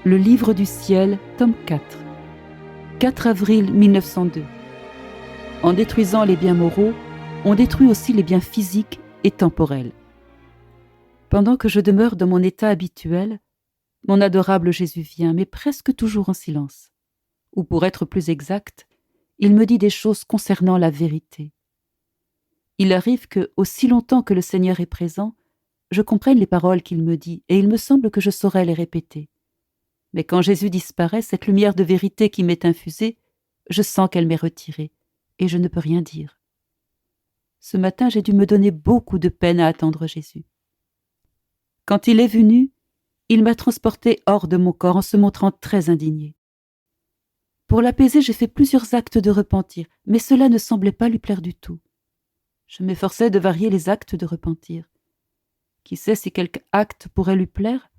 Le livre du ciel, tome 4. 4 avril 1902. En détruisant les biens moraux, on détruit aussi les biens physiques et temporels. Pendant que je demeure dans mon état habituel, mon adorable Jésus vient, mais presque toujours en silence. Ou pour être plus exact, il me dit des choses concernant la vérité. Il arrive que, aussi longtemps que le Seigneur est présent, je comprenne les paroles qu'il me dit, et il me semble que je saurais les répéter. Mais quand Jésus disparaît, cette lumière de vérité qui m'est infusée, je sens qu'elle m'est retirée, et je ne peux rien dire. Ce matin, j'ai dû me donner beaucoup de peine à attendre Jésus. Quand il est venu, il m'a transporté hors de mon corps en se montrant très indigné. Pour l'apaiser, j'ai fait plusieurs actes de repentir, mais cela ne semblait pas lui plaire du tout. Je m'efforçais de varier les actes de repentir. Qui sait si quelque acte pourrait lui plaire?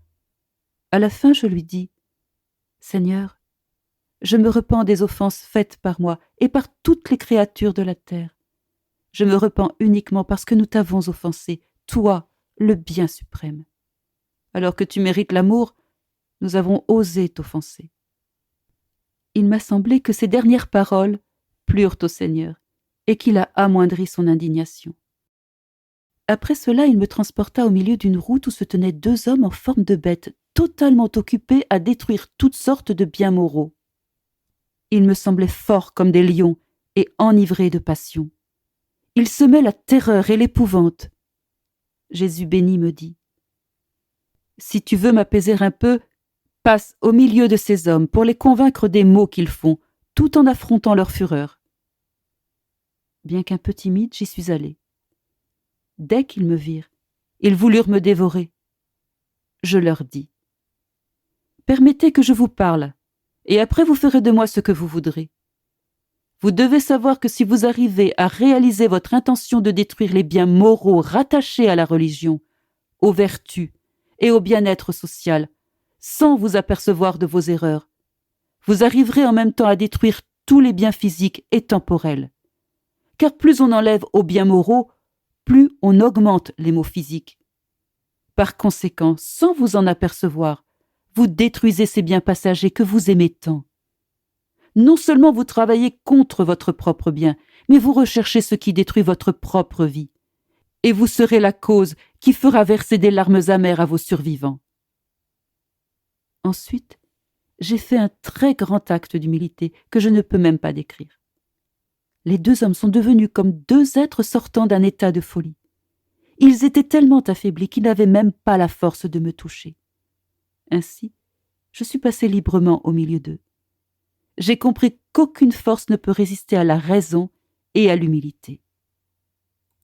À la fin, je lui dis: Seigneur, je me repens des offenses faites par moi et par toutes les créatures de la terre. Je me repens uniquement parce que nous t'avons offensé, toi, le bien suprême. Alors que tu mérites l'amour, nous avons osé t'offenser. Il m'a semblé que ces dernières paroles plurent au Seigneur et qu'il a amoindri son indignation. Après cela, il me transporta au milieu d'une route où se tenaient 2 hommes en forme de bêtes, totalement occupés à détruire toutes sortes de biens moraux. Ils me semblaient forts comme des lions et enivrés de passion. Ils semaient la terreur et l'épouvante. Jésus béni me dit: Si tu veux m'apaiser un peu, passe au milieu de ces hommes pour les convaincre des maux qu'ils font, tout en affrontant leur fureur. Bien qu'un peu timide, j'y suis allée. Dès qu'ils me virent, ils voulurent me dévorer. Je leur dis: Permettez que je vous parle, et après vous ferez de moi ce que vous voudrez. Vous devez savoir que si vous arrivez à réaliser votre intention de détruire les biens moraux rattachés à la religion, aux vertus et au bien-être social, sans vous apercevoir de vos erreurs, vous arriverez en même temps à détruire tous les biens physiques et temporels. Car plus on enlève aux biens moraux, plus on augmente les maux physiques. Par conséquent, sans vous en apercevoir, vous détruisez ces biens passagers que vous aimez tant. Non seulement vous travaillez contre votre propre bien, mais vous recherchez ce qui détruit votre propre vie. Et vous serez la cause qui fera verser des larmes amères à vos survivants. Ensuite, j'ai fait un très grand acte d'humilité que je ne peux même pas décrire. Les 2 hommes sont devenus comme 2 êtres sortant d'un état de folie. Ils étaient tellement affaiblis qu'ils n'avaient même pas la force de me toucher. Ainsi, je suis passé librement au milieu d'eux. J'ai compris qu'aucune force ne peut résister à la raison et à l'humilité.